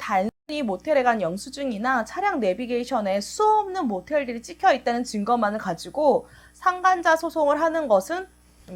단순히 모텔에 간 영수증이나 차량 내비게이션에 수없는 모텔들이 찍혀 있다는 증거만을 가지고 상간자 소송을 하는 것은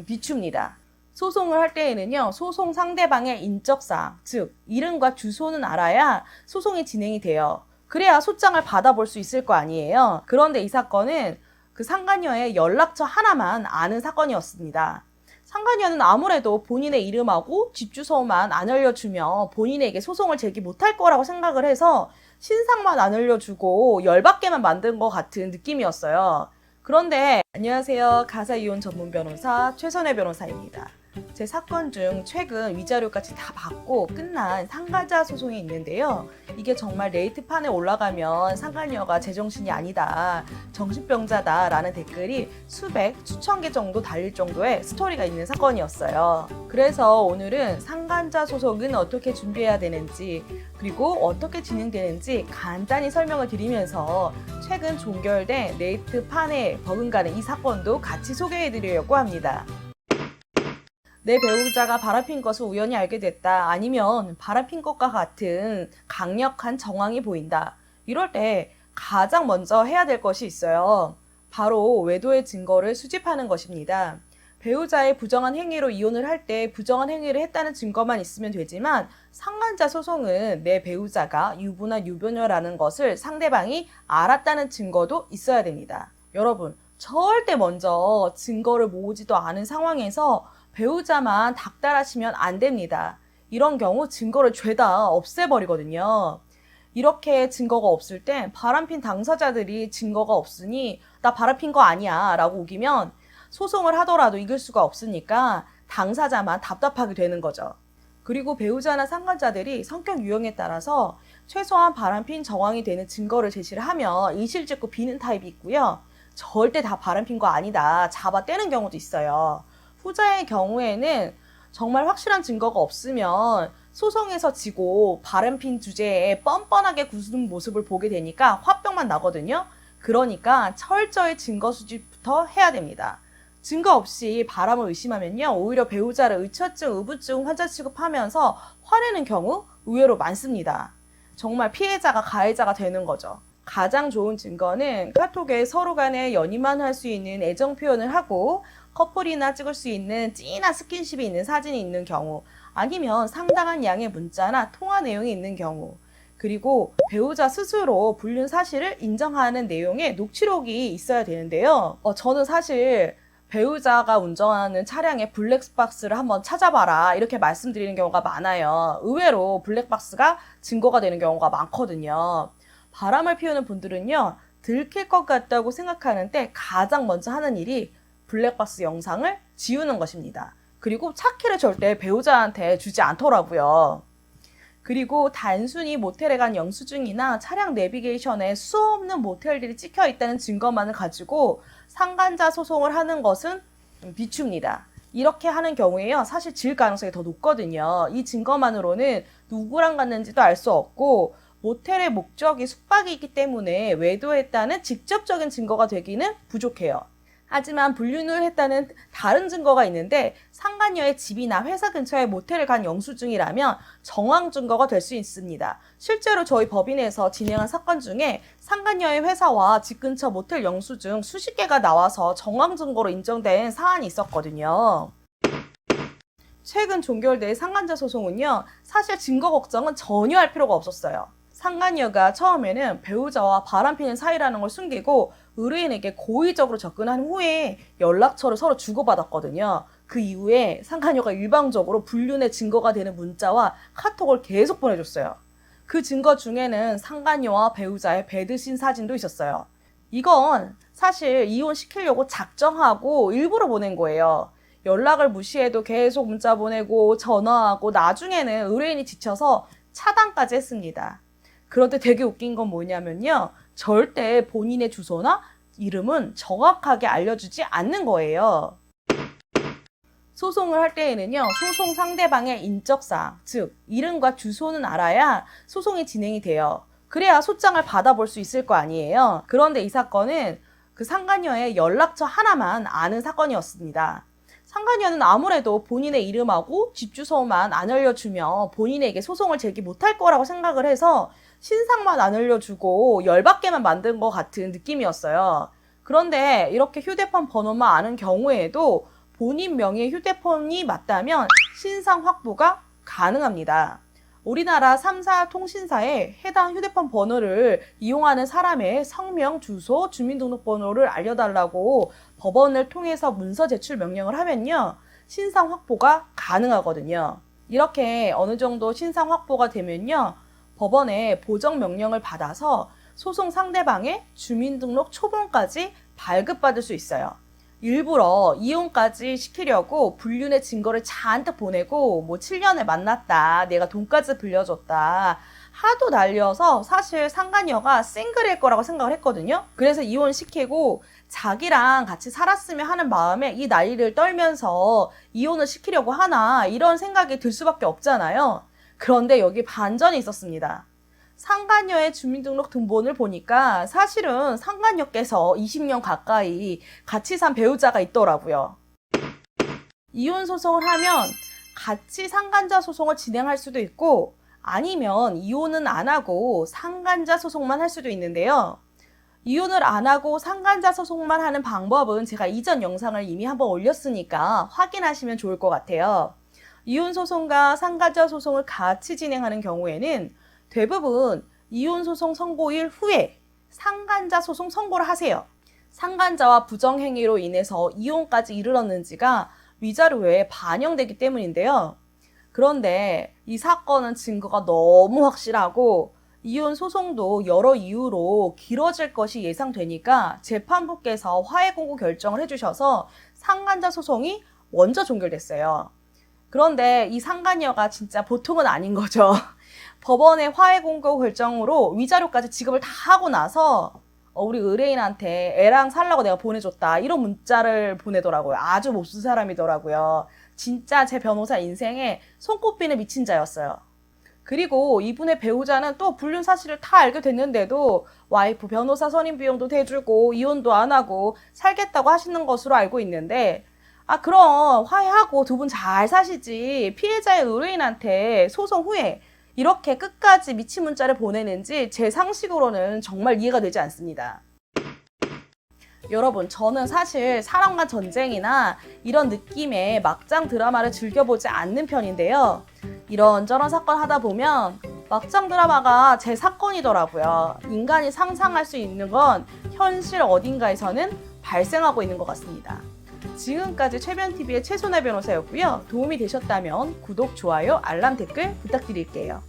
비춥니다. 소송을 할 때에는요, 소송 상대방의 인적사항, 즉 이름과 주소는 알아야 소송이 진행이 돼요. 그래야 소장을 받아볼 수 있을 거 아니에요. 그런데 이 사건은 그 상간녀의 연락처 하나만 아는 사건이었습니다. 상간녀는 아무래도 본인의 이름하고 집 주소만 안 알려주면 본인에게 소송을 제기 못할 거라고 생각을 해서 신상만 안 알려주고 열받게만 만든 것 같은 느낌이었어요. 그런데 안녕하세요. 가사이혼 전문 변호사 최선혜 변호사입니다. 제 사건 중 최근 위자료까지 다 받고 끝난 상간자 소송이 있는데요. 이게 정말 레이트판에 올라가면 상간녀가 제정신이 아니다, 정신병자다 라는 댓글이 수백, 수천 개 정도 달릴 정도의 스토리가 있는 사건이었어요. 그래서 오늘은 상간자 소송은 어떻게 준비해야 되는지, 그리고 어떻게 진행되는지 간단히 설명을 드리면서 최근 종결된 레이트판에 버금가는 이 사건도 같이 소개해 드리려고 합니다. 내 배우자가 바람핀 것을 우연히 알게 됐다. 아니면 바람핀 것과 같은 강력한 정황이 보인다. 이럴 때 가장 먼저 해야 될 것이 있어요. 바로 외도의 증거를 수집하는 것입니다. 배우자의 부정한 행위로 이혼을 할 때 부정한 행위를 했다는 증거만 있으면 되지만 상간자 소송은 내 배우자가 유부나 유부녀라는 것을 상대방이 알았다는 증거도 있어야 됩니다. 여러분, 절대 먼저 증거를 모으지도 않은 상황에서 배우자만 닥달하시면 안 됩니다. 이런 경우 증거를 죄다 없애버리거든요. 이렇게 증거가 없을 땐 바람핀 당사자들이 증거가 없으니 나 바람핀 거 아니야 라고 우기면 소송을 하더라도 이길 수가 없으니까 당사자만 답답하게 되는 거죠. 그리고 배우자나 상간자들이 성격 유형에 따라서 최소한 바람핀 정황이 되는 증거를 제시를 하면 이실직고 비는 타입이 있고요. 절대 다 바람핀 거 아니다 잡아 떼는 경우도 있어요. 후자의 경우에는 정말 확실한 증거가 없으면 소송에서 지고 바람핀 주제에 뻔뻔하게 구는 모습을 보게 되니까 화병만 나거든요. 그러니까 철저히 증거 수집부터 해야 됩니다. 증거 없이 바람을 의심하면요, 오히려 배우자를 의처증, 의부증 환자 취급하면서 화내는 경우 의외로 많습니다. 정말 피해자가 가해자가 되는 거죠. 가장 좋은 증거는 카톡에 서로 간에 연인만 할 수 있는 애정 표현을 하고 커플이나 찍을 수 있는 찐한 스킨십이 있는 사진이 있는 경우, 아니면 상당한 양의 문자나 통화 내용이 있는 경우, 그리고 배우자 스스로 불륜 사실을 인정하는 내용의 녹취록이 있어야 되는데요. 저는 사실 배우자가 운전하는 차량의 블랙박스를 한번 찾아봐라 이렇게 말씀드리는 경우가 많아요. 의외로 블랙박스가 증거가 되는 경우가 많거든요. 바람을 피우는 분들은요, 들킬 것 같다고 생각하는데 가장 먼저 하는 일이 블랙박스 영상을 지우는 것입니다. 그리고 차키를 절대 배우자한테 주지 않더라고요. 그리고 단순히 모텔에 간 영수증이나 차량 내비게이션에 수없는 모텔들이 찍혀 있다는 증거만을 가지고 상간자 소송을 하는 것은 비춥니다. 이렇게 하는 경우에요, 사실 질 가능성이 더 높거든요. 이 증거만으로는 누구랑 갔는지도 알 수 없고 모텔의 목적이 숙박이기 때문에 외도했다는 직접적인 증거가 되기는 부족해요. 하지만 불륜을 했다는 다른 증거가 있는데 상간녀의 집이나 회사 근처에 모텔을 간 영수증이라면 정황 증거가 될 수 있습니다. 실제로 저희 법인에서 진행한 사건 중에 상간녀의 회사와 집 근처 모텔 영수증 수십 개가 나와서 정황 증거로 인정된 사안이 있었거든요. 최근 종결된 상간자 소송은요, 사실 증거 걱정은 전혀 할 필요가 없었어요. 상간녀가 처음에는 배우자와 바람피는 사이라는 걸 숨기고 의뢰인에게 고의적으로 접근한 후에 연락처를 서로 주고받았거든요. 그 이후에 상간녀가 일방적으로 불륜의 증거가 되는 문자와 카톡을 계속 보내줬어요. 그 증거 중에는 상간녀와 배우자의 배드신 사진도 있었어요. 이건 사실 이혼시키려고 작정하고 일부러 보낸 거예요. 연락을 무시해도 계속 문자 보내고 전화하고 나중에는 의뢰인이 지쳐서 차단까지 했습니다. 그런데 되게 웃긴 건 뭐냐면요, 절대 본인의 주소나 이름은 정확하게 알려주지 않는 거예요. 소송을 할 때에는요, 소송 상대방의 인적사항, 즉 이름과 주소는 알아야 소송이 진행이 돼요. 그래야 소장을 받아볼 수 있을 거 아니에요. 그런데 이 사건은 그 상간녀의 연락처 하나만 아는 사건이었습니다. 상간녀는 아무래도 본인의 이름하고 집 주소만 안 알려주면 본인에게 소송을 제기 못할 거라고 생각을 해서 신상만 안 알려주고 열받게만 만든 것 같은 느낌이었어요. 그런데 이렇게 휴대폰 번호만 아는 경우에도 본인 명의의 휴대폰이 맞다면 신상 확보가 가능합니다. 우리나라 3사 통신사에 해당 휴대폰 번호를 이용하는 사람의 성명, 주소, 주민등록번호를 알려달라고 법원을 통해서 문서 제출 명령을 하면요, 신상 확보가 가능하거든요. 이렇게 어느 정도 신상 확보가 되면요, 법원에 보정 명령을 받아서 소송 상대방의 주민등록 초본까지 발급받을 수 있어요. 일부러 이혼까지 시키려고 불륜의 증거를 잔뜩 보내고 뭐 7년을 만났다, 내가 돈까지 빌려줬다 하도 날려서 사실 상간녀가 싱글일 거라고 생각을 했거든요. 그래서 이혼시키고 자기랑 같이 살았으면 하는 마음에 이 난리를 떨면서 이혼을 시키려고 하나 이런 생각이 들 수밖에 없잖아요. 그런데 여기 반전이 있었습니다. 상간녀의 주민등록 등본을 보니까 사실은 상간녀께서 20년 가까이 같이 산 배우자가 있더라고요. 이혼 소송을 하면 같이 상간자 소송을 진행할 수도 있고 아니면 이혼은 안 하고 상간자 소송만 할 수도 있는데요. 이혼을 안 하고 상간자 소송만 하는 방법은 제가 이전 영상을 이미 한번 올렸으니까 확인하시면 좋을 것 같아요. 이혼 소송과 상간자 소송을 같이 진행하는 경우에는 대부분 이혼소송 선고일 후에 상간자 소송 선고를 하세요. 상간자와 부정행위로 인해서 이혼까지 이르렀는지가 위자료에 반영되기 때문인데요. 그런데 이 사건은 증거가 너무 확실하고 이혼 소송도 여러 이유로 길어질 것이 예상되니까 재판부께서 화해 공고 결정을 해주셔서 상간자 소송이 먼저 종결됐어요. 그런데 이 상간녀가 진짜 보통은 아닌 거죠. 법원의 화해 공고 결정으로 위자료까지 지급을 다 하고 나서 우리 의뢰인한테 애랑 살라고 내가 보내줬다 이런 문자를 보내더라고요. 아주 몹쓸 사람이더라고요. 진짜 제 변호사 인생에 손꼽히는 미친 자였어요. 그리고 이분의 배우자는 또 불륜 사실을 다 알게 됐는데도 와이프 변호사 선임 비용도 대주고 이혼도 안 하고 살겠다고 하시는 것으로 알고 있는데, 그럼 화해하고 두 분 잘 사시지 피해자의 의뢰인한테 소송 후에 이렇게 끝까지 미친 문자를 보내는지 제 상식으로는 정말 이해가 되지 않습니다. 여러분, 저는 사실 사랑과 전쟁이나 이런 느낌의 막장 드라마를 즐겨보지 않는 편인데요. 이런저런 사건 하다 보면 막장 드라마가 제 사건이더라고요. 인간이 상상할 수 있는 건 현실 어딘가에서는 발생하고 있는 것 같습니다. 지금까지 최변TV의 최선아 변호사였고요. 도움이 되셨다면 구독, 좋아요, 알람, 댓글 부탁드릴게요.